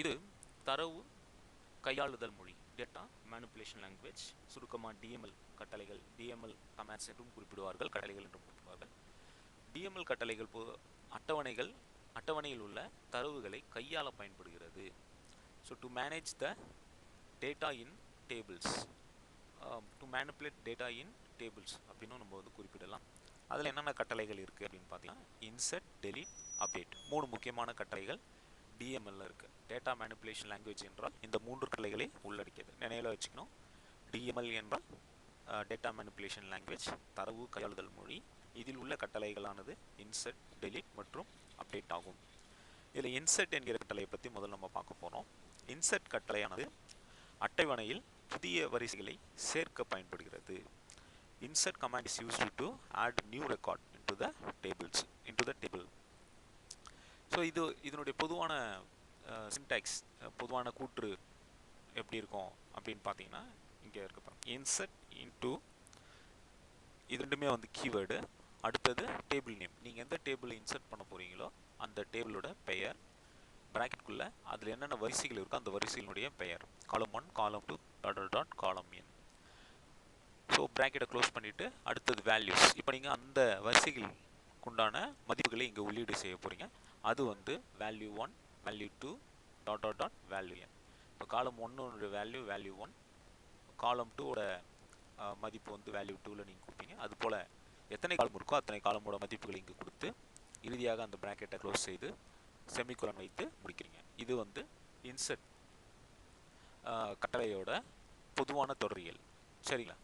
இது தரவு கையாளுதல் மொழி, டேட்டா மேனிப்புலேஷன் லாங்குவேஜ், சுருக்கமாக டிஎம்எல் கட்டளைகள், டிஎம்எல் கமாண்ட்ஸ் என்றும் குறிப்பிடுவார்கள், கட்டளைகள் என்றும் குறிப்பிடுவார்கள். டிஎம்எல் கட்டளைகள் அட்டவணையில் உள்ள தரவுகளை கையாள பயன்படுகிறது. So to manage the data in tables, to manipulate data in tables அப்படின்னு நம்ம வந்து குறிப்பிடலாம். அதில் என்னென்ன கட்டளைகள் இருக்குது அப்படின்னு பார்த்தீங்கன்னா, இன்சர்ட், டெலீட், அப்டேட், 3 முக்கியமான கட்டளைகள் டிஎம்எல்ல இருக்குது. டேட்டா மேனிப்புலேஷன் லாங்குவேஜ் என்றால் இந்த 3 கட்டளைகளை உள்ளடக்கியது. நினைவில் வச்சுக்கணும். டிஎம்எல் என்றால் டேட்டா மேனிப்புலேஷன் லாங்குவேஜ், தரவு கையாளுதல் மொழி. இதில் உள்ள கட்டளைகளானது இன்சர்ட், டெலீட் மற்றும் அப்டேட் ஆகும். இதில் இன்சர்ட் என்கிற கட்டளையை பற்றி முதல்ல நம்ம பார்க்க போகிறோம். இன்சர்ட் கட்டளையானது அட்டவணையில் புதிய வரிசைகளை சேர்க்க பயன்படுகிறது. Insert command is used to add new record into the table. So இதனுடைய பொதுவான சின்டாக்ஸ், பொதுவான கூற்று எப்படி இருக்கும் அப்படின்னு பார்த்தீங்கன்னா, இங்கே இருக்க பாருங்க. இன்சர்ட் இன்டு, இது ரெண்டுமே வந்து கீவேர்டு. அடுத்தது டேபிள் நேம், நீங்கள் எந்த டேபிள் இன்சர்ட் பண்ண போகிறீங்களோ அந்த டேபிளோட பெயர், ப்ராக்கெட்டுக்குள்ளே அதில் என்னென்ன வரிசைகள் இருக்கோ அந்த வரிசையினுடைய பெயர், காலம் 1, காலம் 2, காலம் n. ஸோ ப்ராக்கெட்டை க்ளோஸ் பண்ணிவிட்டு அடுத்தது வேல்யூஸ். இப்போ நீங்கள் அந்த வரிசைகளுக்குண்டான மதிப்புகளை இங்கே உள்ளீடு செய்ய போகிறீங்க. அது வந்து வேல்யூ 1, வேல்யூ 2, வேல்யூ n. இப்போ காலம் 1 வேல்யூ 1, காலம் 2ஓட மதிப்பு வந்து வேல்யூ 2ல் நீங்கள் கொடுப்பீங்க. அதுபோல் எத்தனை காலம் இருக்கோ அத்தனை காலமோட மதிப்புகளை இங்கே கொடுத்து இறுதியாக அந்த ப்ராக்கெட்டை க்ளோஸ் செய்து செமிகோலன் வைத்து முடிக்கிறீங்க. இது வந்து இன்சர்ட் கட்டளையோட பொதுவான தொடரியல். சரிங்களா?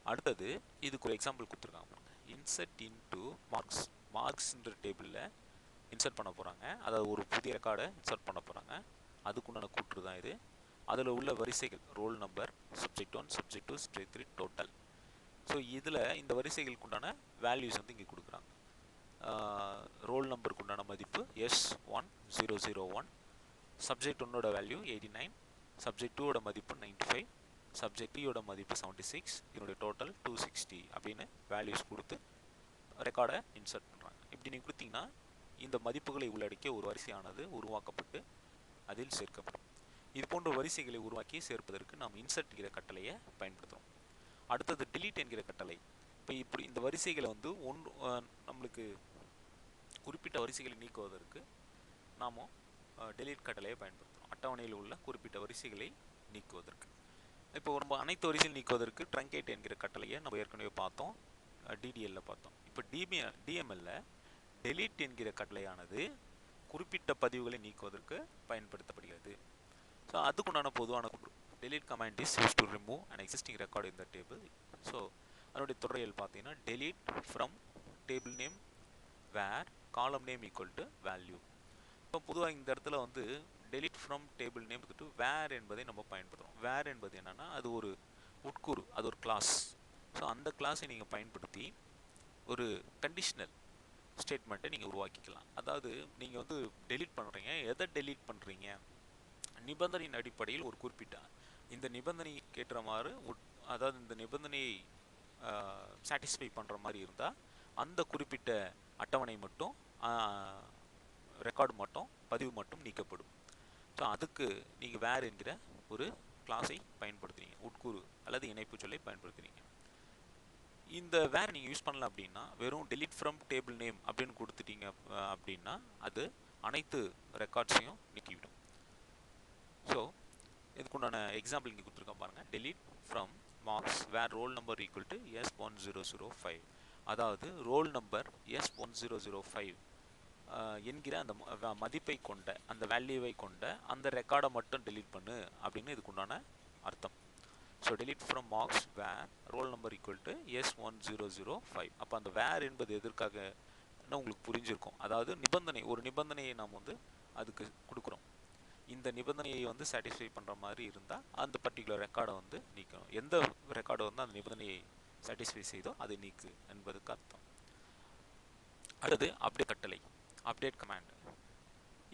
அடுத்தது இதுக்கு ஒரு எக்ஸாம்பிள் கொடுத்துருக்காங்க. இன்சர்ட் இன்டு மார்க்ஸ், மார்க்ஸ்ன்ற டேபிளில் இன்சர்ட் பண்ண போகிறாங்க. அதாவது ஒரு புதிய ரெக்கார்டை இன்சர்ட் பண்ண போகிறாங்க. அதுக்குண்டான கூற்று தான் இது. அதில் உள்ள வரிசைகள் roll number, subject 1, subject 2, subject 3, total. So இதில் இந்த வரிசைகளுக்குண்டான வேல்யூஸ் வந்து இங்கே கொடுக்குறாங்க. ரோல் நம்பருக்கு உண்டான மதிப்பு S1001, சப்ஜெக்ட் 1ஓட வேல்யூ 89, சப்ஜெக்ட் 2ஓட மதிப்பு 95, சப்ஜெக்ட் 3ஓட மதிப்பு 76, இதனுடைய டோட்டல் 260 அப்படின்னு வேல்யூஸ் கொடுத்து ரெக்கார்டை இன்சர்ட் பண்ணுறாங்க. இப்படி நீங்கள் கொடுத்தீங்கன்னா இந்த மதிப்புகளை உள்ளடக்கிய ஒரு வரிசையானது உருவாக்கப்பட்டு அதில் சேர்க்கப்படும். இது போன்ற வரிசைகளை உருவாக்கி சேர்ப்பதற்கு நாம் இன்சர்ட் என்கிற கட்டளையை பயன்படுத்துகிறோம். அடுத்தது delete என்கிற கட்டளை. இப்போ இப்படி இந்த வரிசைகளை வந்து நம்மளுக்கு குறிப்பிட்ட வரிசைகளை நீக்குவதற்கு நாம் delete கட்டளையை பயன்படுத்துகிறோம். அட்டவணையில் உள்ள குறிப்பிட்ட வரிசைகளை நீக்குவதற்கு. இப்போ நம்ம அனைத்து வரிசைகள் நீக்குவதற்கு ட்ரங்கேட் என்கிற கட்டளையை நம்ம ஏற்கனவே பார்த்தோம், டிடிஎல்ல பார்த்தோம். இப்போ டிஎம்எல்ல delete என்கிற கட்டளையானது குறிப்பிட்ட பதிவுகளை நீக்குவதற்கு பயன்படுத்தப்படுகிறது. ஸோ அதுக்குண்டான பொதுவான கூற்று, delete command is used to remove an existing record in the table. So அதனுடைய தொடரியல் பார்த்தீங்கன்னா, delete from table name where column name equal to value. இப்போ பொதுவாக இந்த இடத்துல வந்து delete from table name to where என்பதை நம்ம பயன்படுத்துகிறோம். where என்பது என்னன்னா, அது ஒரு உட்கூறு, அது ஒரு கிளாஸ். ஸோ அந்த கிளாஸை நீங்கள் பயன்படுத்தி ஒரு கண்டிஷனல் ஸ்டேட்மெண்ட்டை நீங்கள் உருவாக்கிக்கலாம். அதாவது நீங்கள் வந்து delete பண்ணுறீங்க, எதை delete பண்ணுறீங்க, நிபந்தனையின் அடிப்படையில் ஒரு குறிப்பிட்ட இந்த நிபந்தனைக்கு ஏற்ற மாதிரி, அதாவது இந்த நிபந்தனையை சாட்டிஸ்ஃபை பண்ணுற மாதிரி இருந்தால் அந்த குறிப்பிட்ட அட்டவணை மட்டும், ரெக்கார்டு மட்டும், பதிவு மட்டும் நீக்கப்படும். ஸோ அதுக்கு நீங்கள் வேர் என்கிற ஒரு கிளாஸை பயன்படுத்துறீங்க, உட்கூறு அல்லது இணைப்பு சொல்லை பயன்படுத்துறீங்க. இந்த வேர் நீங்கள் யூஸ் பண்ணல அப்படின்னா, வெறும் delete from table name அப்படின்னு கொடுத்துட்டீங்க அப்படின்னா அது அனைத்து ரெக்கார்ட்ஸையும் நீக்கிவிடும். ஸோ இதுக்குண்டான எக்ஸாம்பிள் இங்கே கொடுத்துருக்கோம் பாருங்கள். delete from marks where roll number equal to S1005. அதாவது ரோல் நம்பர் S1005 என்கிற அந்த மதிப்பை கொண்ட, அந்த வேல்யூவை கொண்ட அந்த ரெக்கார்டை மட்டும் delete பண்ணு அப்படின்னு இதுக்குண்டான அர்த்தம். So delete from marks where roll number equal to S1005. அப்போ அந்த வேர் என்பது எதற்காக உங்களுக்கு புரிஞ்சிருக்கும். அதாவது நிபந்தனை, ஒரு நிபந்தனையை நாம் வந்து அதுக்கு கொடுக்குறோம். இந்த நிபந்தனையை வந்து சாட்டிஸ்ஃபை பண்ணுற மாதிரி இருந்தால் அந்த பர்டிகுலர் ரெக்கார்டை வந்து நீக்கணும். எந்த ரெக்கார்டை வந்து அந்த நிபந்தனையை சாட்டிஸ்ஃபை செய்தோ அதை நீக்கு என்பதுக்கு அர்த்தம். அடுத்து அப்டேட் கட்டளை, அப்டேட் கமாண்ட்.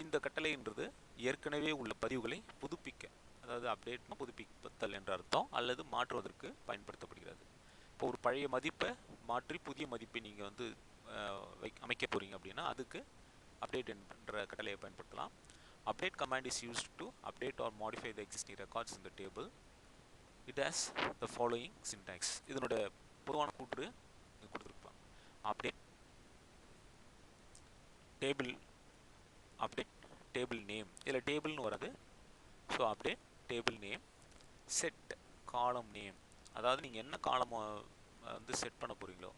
இந்த கட்டளைன்றது ஏற்கனவே உள்ள பதிவுகளை புதுப்பிக்க, அதாவது அப்டேட்னா புதுப்பித்தல் என்ற அர்த்தம், அல்லது மாற்றுவதற்கு பயன்படுத்தப்படுகிறது. இப்போ ஒரு பழைய மதிப்பை மாற்றி புதிய மதிப்பை நீங்கள் வந்து அமைக்க போகிறீங்க அப்படின்னா அதுக்கு அப்டேட் என்ற கட்டளையை பயன்படுத்தலாம். Update command is used to update or modify the existing records in the table. It has the following syntax. இதனோட பொதுவான கூற்று இங்க கொடுத்திருப்பாங்க. update table update table name இல்ல டேபிள்னு வருது. So update table name set column name, அதாவது நீங்கள் என்ன காலம் வந்து செட் பண்ண போகிறீங்களோ,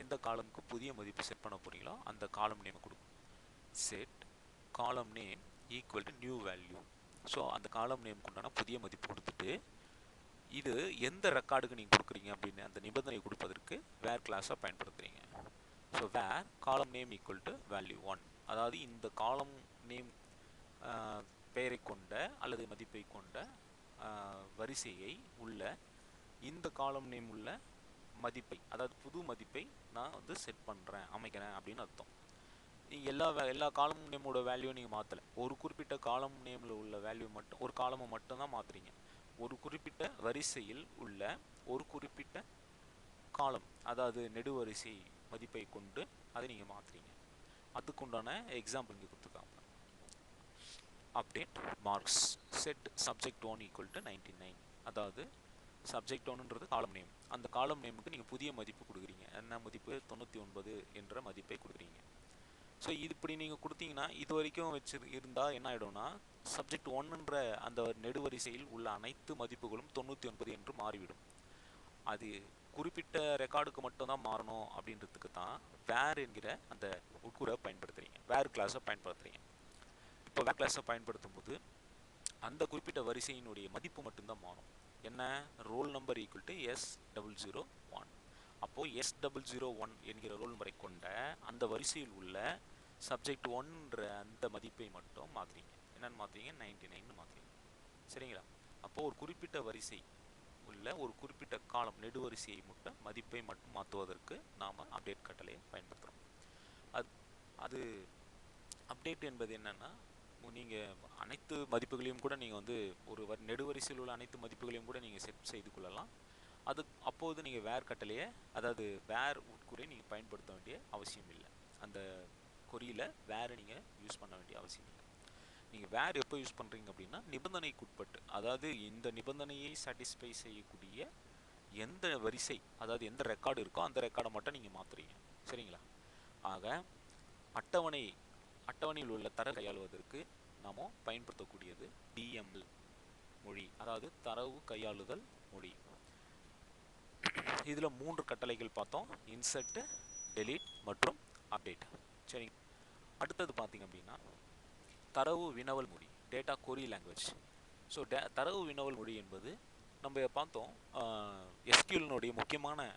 எந்த காலமுக்கு புதிய மதிப்பு செட் பண்ண போகிறீங்களோ அந்த காலம் நேமை கொடுக்கும். செட் காலம் name equal to new value. So அந்த காலம் நேமுக்கு உண்டான புதிய மதிப்பு கொடுத்துட்டு, இது எந்த ரெக்கார்டுக்கு நீங்கள் கொடுக்குறீங்க அப்படின்னு அந்த நிபந்தனை கொடுப்பதற்கு வேர் கிளாஸை பயன்படுத்துகிறீங்க. ஸோ வேர் காலம் நேம் ஈக்குவல் டு வேல்யூ 1, அதாவது இந்த காலம் நேம் பெயரை கொண்ட அல்லது மதிப்பை கொண்ட வரிசையை உள்ள இந்த காலம் நேம் உள்ள மதிப்பை, அதாவது புது மதிப்பை நான் வந்து செட் பண்ணுறேன், அமைக்கிறேன் அப்படின்னு அர்த்தம். நீங்கள் எல்லா காலம் நேமோட வேல்யூ நீங்கள் மாற்றலை, ஒரு குறிப்பிட்ட காலம் நேமில் உள்ள வேல்யூ மட்டும், ஒரு காலமை மட்டும்தான் மாற்றுறீங்க. ஒரு குறிப்பிட்ட வரிசையில் உள்ள ஒரு குறிப்பிட்ட காலம், அதாவது நெடுவரிசை மதிப்பை கொண்டு அதை நீங்கள் மாற்றுறீங்க. அதுக்குண்டான எக்ஸாம்பிள் இங்கே கொடுத்துருக்காங்க. Update marks set subject 1 equal to 99, அதாவது சப்ஜெக்ட் 1ன்றது காலம் நேம். அந்த காலம் நேமுக்கு நீங்கள் புதிய மதிப்பு கொடுக்குறீங்க. என்ன மதிப்பு? 99 என்ற மதிப்பை கொடுக்குறீங்க. ஸோ இது இப்படி நீங்கள் கொடுத்தீங்கன்னா, இது வரைக்கும் இருந்தால் என்ன ஆகிடும்னா, சப்ஜெக்ட் 1ன்ற அந்த நெடுவரிசையில் உள்ள அனைத்து மதிப்புகளும் 99 என்று மாறிவிடும். அது குறிப்பிட்ட ரெக்கார்டுக்கு மட்டும்தான் மாறணும் அப்படின்றதுக்கு தான் வேர் என்கிற அந்த உட்கூரை பயன்படுத்துகிறீங்க, வேர் கிளாஸை பயன்படுத்துகிறீங்க. இப்போ வேர் கிளாஸை பயன்படுத்தும் போது அந்த குறிப்பிட்ட வரிசையினுடைய மதிப்பு மட்டும்தான் மாறும். என்ன? Roll number equal to S001. அப்போது S001 என்கிற ரோல் நம்பரை கொண்ட அந்த வரிசையில் உள்ள சப்ஜெக்ட் 1ன்ற அந்த மதிப்பை மட்டும் மாற்றுறீங்க. என்னென்னு மாற்றுறீங்க? 99 மாற்றுறீங்க. சரிங்களா? அப்போது ஒரு குறிப்பிட்ட வரிசை உள்ள ஒரு குறிப்பிட்ட காலம் நெடுவரிசையை மட்டும் மதிப்பை மட்டும் மாற்றுவதற்கு நாம் அப்டேட் கட்டளையை பயன்படுத்துகிறோம். அது அப்டேட் என்பது என்னென்னா, நீங்கள் அனைத்து மதிப்புகளையும் கூட நீங்கள் வந்து ஒரு நெடுவரிசையில் உள்ள அனைத்து மதிப்புகளையும் கூட நீங்கள் செட் செய்து கொள்ளலாம். அப்போது நீங்கள் வேர் கட்டளையை, அதாவது வேர் உட்கூரை நீங்கள் பயன்படுத்த வேண்டிய அவசியம் இல்லை. அந்த குறியில் வேரை நீங்கள் யூஸ் பண்ண வேண்டிய அவசியம் இல்லை. நீங்கள் வேர் எப்போ யூஸ் பண்ணுறீங்க அப்படின்னா, நிபந்தனைக்குட்பட்டு, அதாவது இந்த நிபந்தனையை சாட்டிஸ்ஃபை செய்யக்கூடிய எந்த வரிசை, அதாவது எந்த ரெக்கார்டு இருக்கோ அந்த ரெக்கார்டை மட்டும் நீங்கள் மாற்றுறீங்க. சரிங்களா? ஆக அட்டவணையில் உள்ள தரவு கையாளுவதற்கு நாம் பயன்படுத்தக்கூடியது DML மொழி, அதாவது தரவு கையாளுதல் மொழி. இதில் 3 கட்டளைகள் பார்த்தோம்: இன்சர்ட், டெலீட் மற்றும் அப்டேட். சரி, அடுத்தது பார்த்தீங்க அப்படின்னா தரவு வினவல் மொழி, டேட்டா கொரி லாங்குவேஜ். ஸோ தரவு வினவல் மொழி என்பது நம்ம பார்த்தோம், SQL-னுடைய முக்கியமான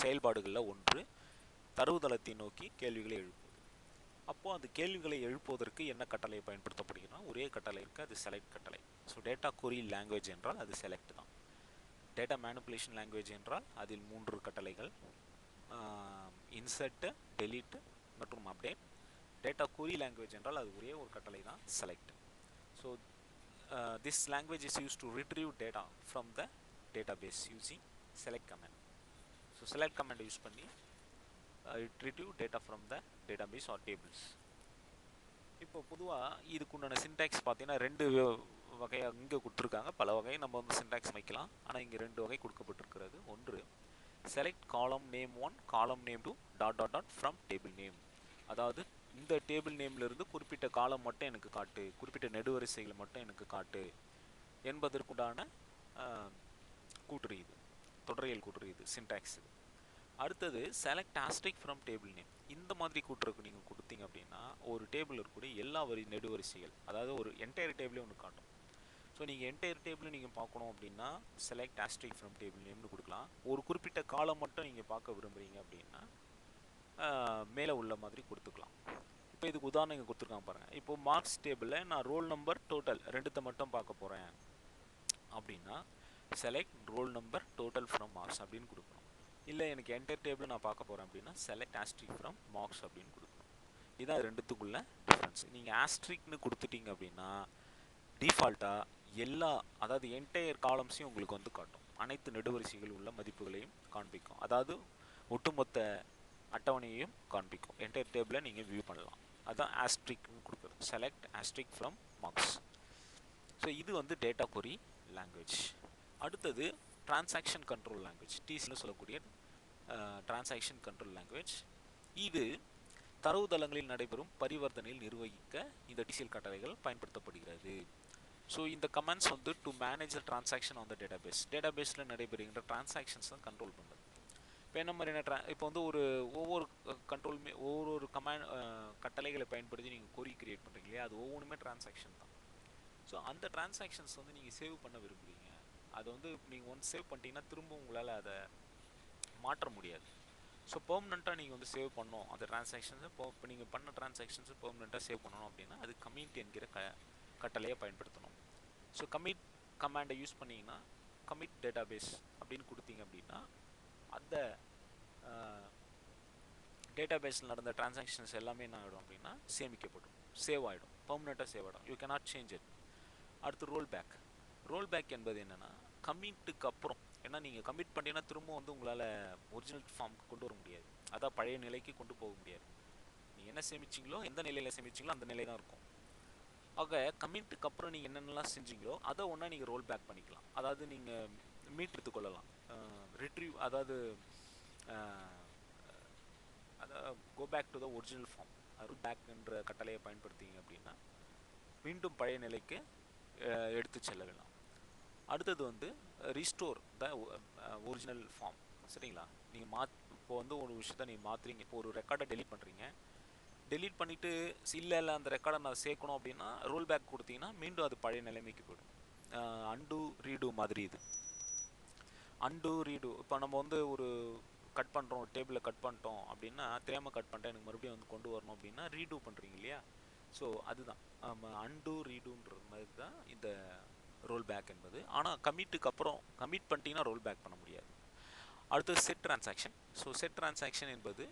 செயல்பாடுகளில் ஒன்று தரவுதளத்தை நோக்கி கேள்விகளை எழுப்புவது. அப்போது அந்த கேள்விகளை எழுப்புவதற்கு என்ன கட்டளை பயன்படுத்தப்படுகிறதுனா, ஒரே கட்டளை இருக்குது, அது செலக்ட் கட்டளை. ஸோ டேட்டா கொரி லாங்குவேஜ் என்றால் அது செலக்ட் தான். டேட்டா மேனிப்புலேஷன் லாங்குவேஜ் என்றால் அதில் 3 கட்டளைகள்: இன்சர்ட், டெலீட் மற்றும் அப்டேட். டேட்டா கொரி லாங்குவேஜ் என்றால் அது ஒரே ஒரு கட்டளை தான், select. So this language is use to retrieve data from the database using select comment. So select comment use பண்ணி it retrieve data from the database or tables. இப்போ பொதுவாக இதுக்குண்டான syntax பார்த்தீங்கன்னா 2 வகையாக இங்கே கொடுத்துருக்காங்க. பல வகை நம்ம வந்து சின்டாக்ஸ் வைக்கலாம், ஆனால் இங்கே 2 வகை கொடுக்கப்பட்டிருக்கிறது. ஒன்று செலக்ட் காலம் நேம் 1 காலம் name 2 dot dot dot from table name, அதாவது இந்த டேபிள் நேம்லேருந்து குறிப்பிட்ட காலம் மட்டும் எனக்கு காட்டு, குறிப்பிட்ட நெடுவரிசைகளை மட்டும் எனக்கு காட்டு என்பதற்குண்டான கூற்று இது, தொடரியல் கூற்று இது, சின்டாக்ஸ் இது. அடுத்தது select asterisk from table name. இந்த மாதிரி கூட்டுறதுக்கு நீங்கள் கொடுத்தீங்க அப்படின்னா ஒரு டேபிள் இருக்கக்கூடிய எல்லா நெடுவரிசைகள், அதாவது ஒரு என்டையர் டேபிளே ஒன்று காட்டும். ஸோ நீங்கள் என்டையர் டேபிள் நீங்கள் பார்க்கணும் அப்படின்னா செலக்ட் ஆஸ்ட்ரிக் ஃப்ரம் டேபிள் நேம்னு கொடுக்கலாம். ஒரு குறிப்பிட்ட காலம் மட்டும் நீங்கள் பார்க்க விரும்புகிறீங்க அப்படின்னா மேலே உள்ள மாதிரி கொடுத்துக்கலாம். இப்போ இதுக்கு உதாரணம் இங்கே கொடுத்துருக்காங்க பாருங்கள். இப்போது மார்க்ஸ் டேபிளில் நான் ரோல் நம்பர் டோட்டல் 2த்தை மட்டும் பார்க்க போகிறேன் அப்படின்னா select roll number total from marks அப்படின்னு கொடுக்கணும். இல்லை எனக்கு என்டையர் டேபிள் நான் பார்க்க போகிறேன் அப்படின்னா செலக்ட் ஆஸ்ட்ரிக் ஃப்ரம் மார்க்ஸ் அப்படின்னு கொடுக்கணும். இதுதான் 2த்துக்குள்ள டிஃப்ரென்ஸ். நீங்கள் ஆஸ்ட்ரிக்னு கொடுத்துட்டீங்க அப்படின்னா டிஃபால்ட்டாக எல்லா, அதாவது என்டையர் காலம்ஸையும் உங்களுக்கு வந்து காட்டும், அனைத்து நெடுவரிசைகள் உள்ள மதிப்புகளையும் காண்பிக்கும், அதாவது ஒட்டுமொத்த அட்டவணையையும் காண்பிக்கும். என்டையர் டேபிளை நீங்கள் வியூ பண்ணலாம். அதான் ஆஸ்ட்ரிக்னு கொடுக்குறது, select asterisk from marks. So இது வந்து டேட்டா கொரி லாங்குவேஜ். அடுத்தது டிரான்சாக்ஷன் கண்ட்ரோல் லாங்குவேஜ், டிசின்னு சொல்லக்கூடிய டிரான்சாக்ஷன் கண்ட்ரோல் லாங்குவேஜ். இது தரவுத்தளங்களில் நடைபெறும் பரிவர்த்தனையில் நிர்வகிக்க இந்த டிசிஎல் கட்டளைகள் பயன்படுத்தப்படுகிறது. ஸோ இந்த கமெண்ட்ஸ் வந்து to manage the transaction on the டேட்டாபேஸில் நடைபெறுகின்ற டிரான்சாக்ஷன்ஸ் தான் கண்ட்ரோல் பண்ணுறது. இப்போ என்ன மாதிரியான இப்போ வந்து ஒவ்வொரு கண்ட்ரோலுமே ஒவ்வொரு கட்டளைகளை பயன்படுத்தி நீங்கள் கொரி கிரியேட் பண்ணுறீங்க இல்லையா, அது ஒவ்வொன்றுமே டிரான்சாக்ஷன் தான். ஸோ அந்த டிரான்சாக்ஷன்ஸ் வந்து நீங்கள் சேவ் பண்ண விரும்புகிறீங்க, அதை வந்து நீங்கள் ஒன்ஸ் சேவ் பண்ணிட்டீங்கன்னா திரும்ப உங்களால் அதை மாற்ற முடியாது. ஸோ பெர்மனெண்ட்டாக நீங்கள் வந்து சேவ் பண்ணணும் அந்த டிரான்சாக்ஷன்ஸை. இப்போ நீங்கள் பண்ண டிரான்சாக்ஷன்ஸை பெர்மனெண்ட்டாக சேவ் பண்ணணும் அப்படின்னா அது கமிட் என்கிற கட்டளையை பயன்படுத்தணும். ஸோ கமிட் கமாண்டை யூஸ் பண்ணிங்கன்னா கமிட் டேட்டாபேஸ் அப்படின்னு கொடுத்தீங்க அப்படின்னா அந்த டேட்டாபேஸில் நடந்த டிரான்சாக்ஷன்ஸ் எல்லாமே என்ன ஆகிடும் அப்படின்னா சேமிக்கப்படும், சேவ் ஆகிடும், பெர்மனெண்ட்டாக சேவ் ஆகிடும். You cannot change it. அடுத்து ரோல் பேக் என்பது என்னென்னா கமிட்டுக்கு அப்புறம், ஏன்னா நீங்கள் கமிட் பண்ணிங்கன்னா திரும்ப வந்து உங்களால் ஒரிஜினல் ஃபார்முக்கு கொண்டு வர முடியாது, அதான் பழைய நிலைக்கு கொண்டு போக முடியாது. நீங்கள் என்ன சேமிச்சிங்களோ, எந்த நிலையில் சேமிச்சிங்களோ அந்த நிலை தான் இருக்கும். ஆக கமிட்டுக்கு அப்புறம் நீங்கள் என்னென்னலாம் செஞ்சீங்களோ அதை ஒன்றா நீங்கள் ரோல் பேக் பண்ணிக்கலாம். அதாவது நீங்கள் மீட்டெடுத்து கொள்ளலாம், ரிட்ரீவ், அதாவது go back to the original form. Roll back என்ற கட்டளையை பயன்படுத்திங்க அப்படின்னா மீண்டும் பழைய நிலைக்கு எடுத்து செல்ல வேண்டாம். அடுத்தது வந்து ரீஸ்டோர் த ஒரிஜினல் ஃபார்ம். சரிங்களா, நீங்கள் இப்போ வந்து ஒரு விஷயத்த நீங்கள் மாற்றுறீங்க, இப்போ ஒரு ரெக்கார்டை டெலீட் பண்ணுறீங்க, டெலீட் பண்ணிவிட்டு இல்லை அந்த ரெக்கார்டை நான் சேர்க்கணும் அப்படின்னா ரோல் பேக் கொடுத்தீங்கன்னா மீண்டும் அது பழைய நிலைமைக்கு போய்டும். அன்டூ ரீடூ மாதிரி இது. அன்டூ ரீடூ, இப்போ நம்ம வந்து ஒரு கட் பண்ணுறோம், டேபிளில் கட் பண்ணிட்டோம் அப்படின்னா தெரியாமல் கட் பண்ணிட்டேன், எனக்கு மறுபடியும் வந்து கொண்டு வரணும் அப்படின்னா ரீடூ பண்ணுறீங்க இல்லையா. ஸோ அதுதான் அன்டூ ரீடூன்ற மாதிரி தான் இந்த ரோல் பேக் என்பது. ஆனால் கமிட்டுக்கு அப்புறம் கமிட் பண்ணிட்டீங்கன்னா ரோல் பேக் பண்ண முடியாது. அடுத்து set transaction. So set transaction என்பது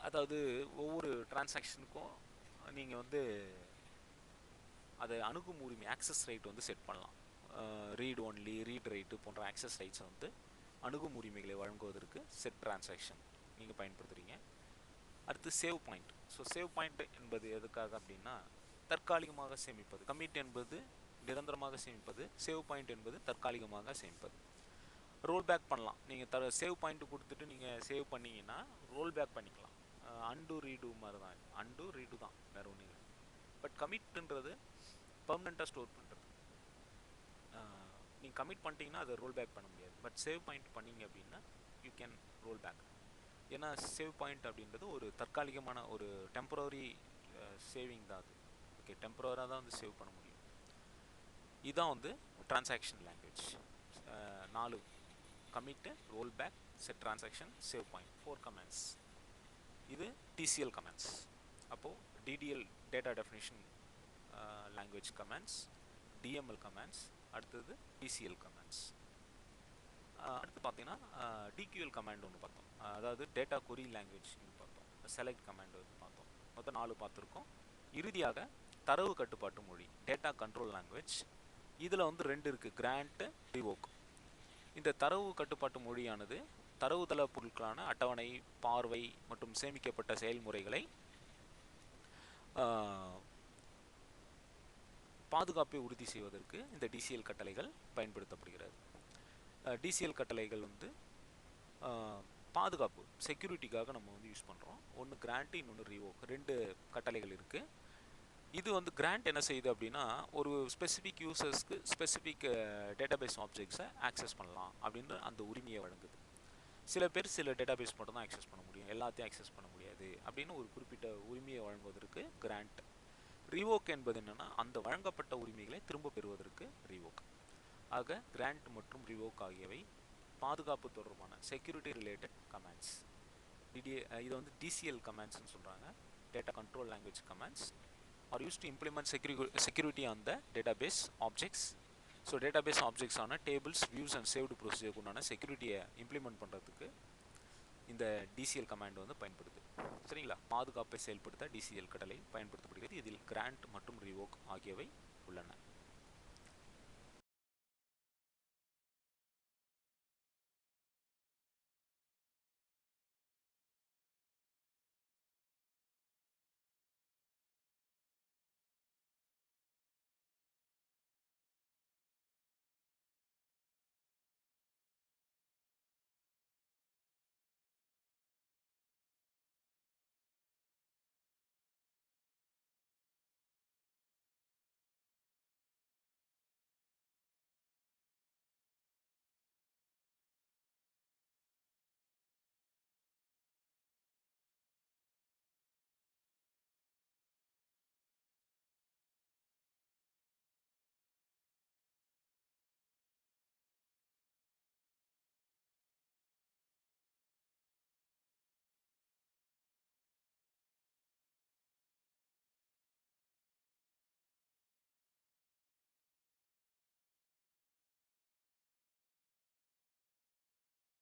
அதாவது ஒவ்வொரு டிரான்சாக்ஷனுக்கும் நீங்கள் வந்து அதை அணுகும் உரிமை, ஆக்சஸ் ரைட் வந்து செட் பண்ணலாம். ரீட் ஒன்லி, ரீட் ரைட்டு போன்ற ஆக்சஸ் ரைட்ஸை வந்து அணுகும் உரிமைகளை வழங்குவதற்கு செட் டிரான்சாக்ஷன் நீங்கள் பயன்படுத்துகிறீங்க. அடுத்து save point. So save point என்பது எதுக்காக அப்படின்னா தற்காலிகமாக சேமிப்பது. கமிட் என்பது நிரந்தரமாக சேமிப்பது, சேவ் பாயிண்ட் என்பது தற்காலிகமாக சேமிப்பது. ரோல் பேக் பண்ணலாம், நீங்கள் சேவ் பாயிண்ட் கொடுத்துட்டு நீங்கள் சேவ் பண்ணிங்கன்னா ரோல் பேக் பண்ணிக்கலாம். அன்டூ ரீடூ மாதிரி தான், அன்டூ ரீடூ தான், வேறு ஒன்றும் இல்லை. பட் கமிட்ன்றது பெர்மனெண்ட்டாக ஸ்டோர் பண்ணுறது. நீங்கள் கமிட் பண்ணிட்டீங்கன்னா அதை ரோல் பேக் பண்ண முடியாது. பட் சேவ் பாயிண்ட் பண்ணிங்க அப்படின்னா யூ கேன் ரோல் பேக். ஏன்னா சேவ் பாயிண்ட் அப்படின்றது ஒரு தற்காலிகமான ஒரு டெம்பரரி சேவிங் தான் அது. ஓகே, டெம்பரராக தான் வந்து சேவ் பண்ண முடியும். இதுதான் வந்து transaction language. 4 commit, roll back, set transaction, save point, 4 comments. இது டிசிஎல் கமெண்ட்ஸ். அப்போது DDL data definition language comments, DML comments, அடுத்தது டிசிஎல் கமெண்ட்ஸ். அடுத்து பார்த்தீங்கன்னா டிக்யூஎல் கமாண்ட் ஒன்று பார்த்தோம், அதாவது டேட்டா கொரி லாங்குவேஜ் பார்த்தோம், செலக்ட் கமாண்ட் வந்து பார்த்தோம். மொத்தம் 4 பார்த்துருக்கோம். இறுதியாக தரவு கட்டுப்பாட்டு மொழி, டேட்டா கண்ட்ரோல் லாங்குவேஜ். இதில் வந்து 2 இருக்குது, கிராண்ட், ரிவோக். இந்த தரவு கட்டுப்பாட்டு மொழியானது தரவுத்தள பொருட்களான அட்டவணை, பார்வை மற்றும் சேமிக்கப்பட்ட செயல்முறைகளை பாதுகாப்பை உறுதி செய்வதற்கு இந்த டிசிஎல் கட்டளைகள் பயன்படுத்தப்படுகிறது. டிசிஎல் கட்டளைகள் வந்து பாதுகாப்பு, செக்யூரிட்டிக்காக நம்ம வந்து யூஸ் பண்ணுறோம். ஒன்று கிராண்ட், இன்னொன்று ரிவோக், 2 கட்டளைகள் இருக்குது. இது வந்து கிராண்ட் என்ன செய்யுது அப்படின்னா ஒரு ஸ்பெசிஃபிக் யூசர்ஸ்க்கு ஸ்பெசிஃபிக் டேட்டாபேஸ் ஆப்ஜெக்ட்ஸை ஆக்சஸ் பண்ணலாம் அப்படின்ற அந்த உரிமையை வழங்குது. சில பேர் சில டேட்டாபேஸ் மட்டும் தான் ஆக்சஸ் பண்ண முடியும், எல்லாத்தையும் ஆக்சஸ் பண்ண முடியாது அப்படின்னு ஒரு குறிப்பிட்ட உரிமையை வழங்குவதற்கு கிராண்ட். ரிவோக் என்பது என்னென்னா அந்த வழங்கப்பட்ட உரிமைகளை திரும்ப பெறுவதற்கு ரிவோக். ஆக கிராண்ட் மற்றும் ரிவோக் ஆகியவை பாதுகாப்பு தொடர்பான செக்யூரிட்டி ரிலேட்டட் கமாண்ட்ஸ். இது வந்து டிசிஎல் கமாண்ட்ஸ்னு சொல்கிறாங்க, data control language commands are used to implement security on the database objects. So database objects ஆன டேபிள்ஸ், வியூஸ் அண்ட் சேவ்டு ப்ரொசீஜருக்கு உண்டான செக்யூரிட்டியை இம்ப்ளிமெண்ட் பண்ணுறதுக்கு இந்த டிசிஎல் கமாண்ட் வந்து பயன்படுது. சரிங்களா, பாதுகாப்பை செயல்படுத்த டிசிஎல் கட்டளை பயன்படுத்தப்படுகிறது. இதில் கிராண்ட் மற்றும் ரிவோக் ஆகியவை உள்ளன.